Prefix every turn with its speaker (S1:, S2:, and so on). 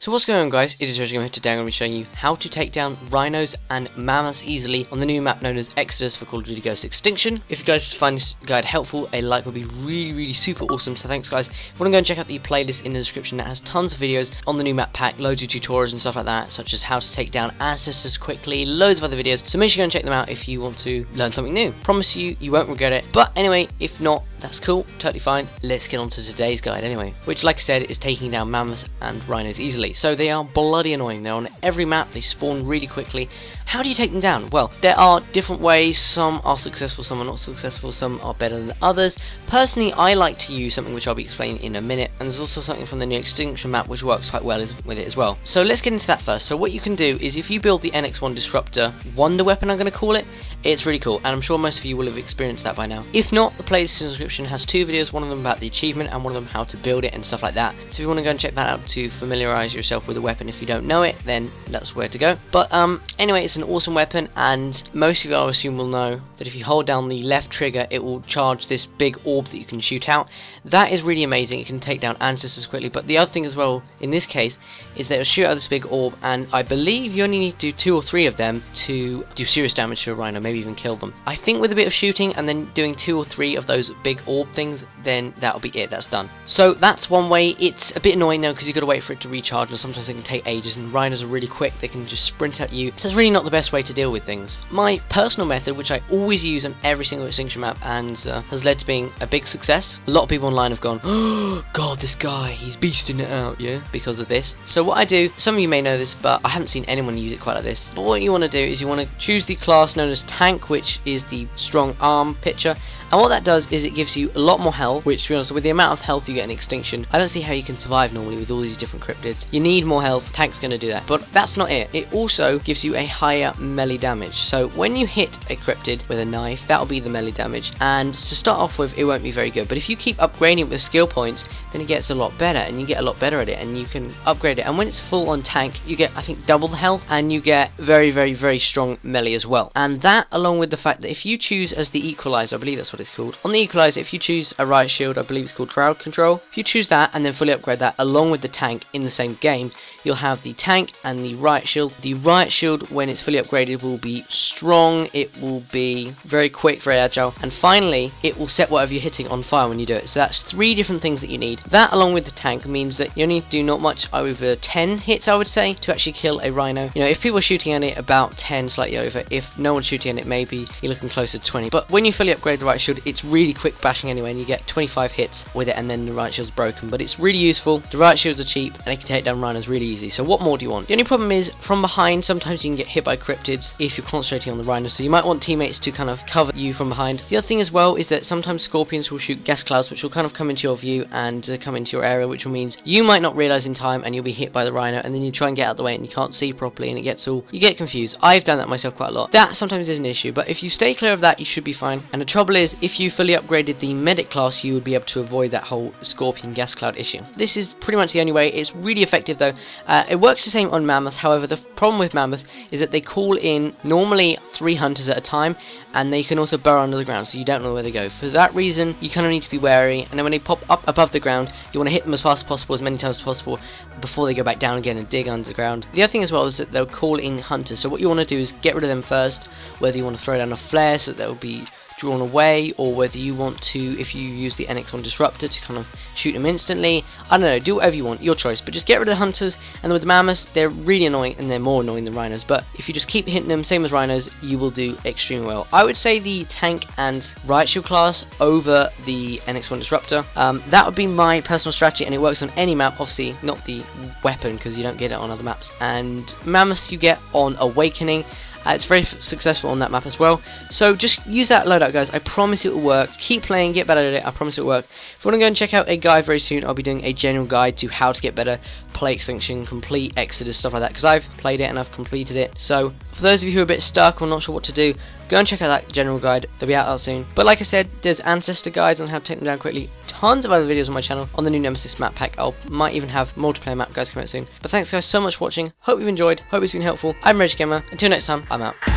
S1: So what's going on, guys? It is Reggie here. Today I'm going to be showing you how to take down rhinos and mammoths easily on the new map known as Exodus for Call of Duty Ghost Extinction. If you guys find this guide helpful, a like would be really super awesome, so thanks guys. If you want to go and check out the playlist in the description, that has tons of videos on the new map pack, loads of tutorials and stuff like that, such as how to take down ancestors quickly, loads of other videos, so make sure you go and check them out if you want to learn something new. Promise you, you won't regret it. But anyway, if not, that's cool, totally fine. Let's get on to today's guide anyway, which, like I said, is taking down mammoths and rhinos easily. So they are bloody annoying. They're on every map, they spawn really quickly. How do you take them down? Well, there are different ways. Some are successful, some are not successful, some are better than others. Personally, I like to use something which I'll be explaining in a minute, and there's also something from the new Extinction map which works quite well with it as well. So let's get into that first. So what you can do is, if you build the NX1 Disruptor Wonder Weapon, I'm going to call it, it's really cool, and I'm sure most of you will have experienced that by now. If not, the playlist in the description has two videos, one of them about the achievement and one of them how to build it and stuff like that. So if you want to go and check that out to familiarise yourself with the weapon if you don't know it, then that's where to go. But anyway, it's an awesome weapon, and most of you, I assume, will know that if you hold down the left trigger, it will charge this big orb that you can shoot out. That is really amazing. It can take down ancestors quickly, but the other thing as well in this case is that it'll shoot out this big orb, and I believe you only need to do 2 or 3 of them to do serious damage to a rhino, maybe even kill them. I think with a bit of shooting and then doing 2 or 3 of those big orb things, then that'll be it, that's done. So that's one way. It's a bit annoying though, because you've got to wait for it to recharge, and sometimes it can take ages, and rhinos are really quick, they can just sprint at you, so it's really not the best way to deal with things. My personal method, which I always use on every single Extinction map, and has led to being a big success. A lot of people online have gone, oh god, this guy, he's beasting it out, yeah, because of this. So what I do, some of you may know this, but I haven't seen anyone use it quite like this, but what you want to do is you want to choose the class known as Tank, which is the strong arm picture, and what that does is it gives you a lot more health, which, to be honest, with the amount of health you get in Extinction, I don't see how you can survive normally with all these different cryptids. You need more health, Tank's going to do that. But that's not it. It also gives you a higher melee damage. So when you hit a cryptid with a knife, that'll be the melee damage, and to start off with, it won't be very good. But if you keep upgrading it with skill points, then it gets a lot better, and you get a lot better at it, and you can upgrade it. And when it's full on tank, you get, I think, double the health, and you get very strong melee as well. And that, along with the fact that if you choose as the equalizer, I believe that's what it's called. On the equalizer, if you choose a riot shield, I believe it's called crowd control, if you choose that and then fully upgrade that along with the tank in the same game, you'll have the tank and the riot shield. The riot shield, when it's fully upgraded, will be strong, it will be very quick, very agile, and finally it will set whatever you're hitting on fire when you do it. So that's 3 different things that you need. That, along with the tank, means that you only need to do not much over 10 hits, I would say, to actually kill a rhino. You know, if people are shooting at it, about 10, slightly over. If no one's shooting at it, maybe you're looking closer to 20. But when you fully upgrade the riot shield, it's really quick bashing anyway, and you get 25 hits with it, and then the riot shield's broken. But it's really useful. The riot shields are cheap, and they can take down rhinos really easy. So what more do you want? The only problem is, from behind, sometimes you can get hit by cryptids if you're concentrating on the rhino, so you might want teammates to kind of cover you from behind. The other thing as well is that sometimes scorpions will shoot gas clouds, which will kind of come into your view and come into your area, which means you might not realise in time, and you'll be hit by the rhino, and then you try and get out of the way, and you can't see properly, and you get confused. I've done that myself quite a lot. That sometimes is an issue, but if you stay clear of that, you should be fine. And the trouble is, if you fully upgraded the medic class, you would be able to avoid that whole scorpion gas cloud issue. This is pretty much the only way. It's really effective though. It works the same on mammoths. However, the problem with mammoths is that they call in normally 3 hunters at a time, and they can also burrow under the ground, so you don't know where they go. For that reason, you kind of need to be wary, and then when they pop up above the ground, you want to hit them as fast as possible, as many times as possible, before they go back down again and dig under the ground. The other thing as well is that they'll call in hunters, so what you want to do is get rid of them first, whether you want to throw down a flare so that they'll be drawn away, or whether you want to, if you use the NX1 Disruptor, to kind of shoot them instantly. I don't know, do whatever you want, your choice, but just get rid of the hunters. And with the mammoths, they're really annoying, and they're more annoying than rhinos, but if you just keep hitting them, same as rhinos, you will do extremely well. I would say the tank and riot shield class over the NX1 Disruptor. That would be my personal strategy, and it works on any map, obviously not the weapon, because you don't get it on other maps. And mammoths you get on Awakening. It's very successful on that map as well. So just use that loadout, guys. I promise it will work. Keep playing, get better at it. I promise it will work. If you want to go and check out a guide very soon, I'll be doing a general guide to how to get better, play Extinction, complete Exodus, stuff like that, because I've played it and I've completed it. So for those of you who are a bit stuck or not sure what to do, go and check out that general guide. They'll be out soon. But like I said, there's ancestor guides on how to take them down quickly. Tons of other videos on my channel on the new Nemesis map pack. Might even have multiplayer map guys come out soon. But thanks guys so much for watching. Hope you've enjoyed. Hope it's been helpful. I'm Reg Gamer. Until next time, I'm out.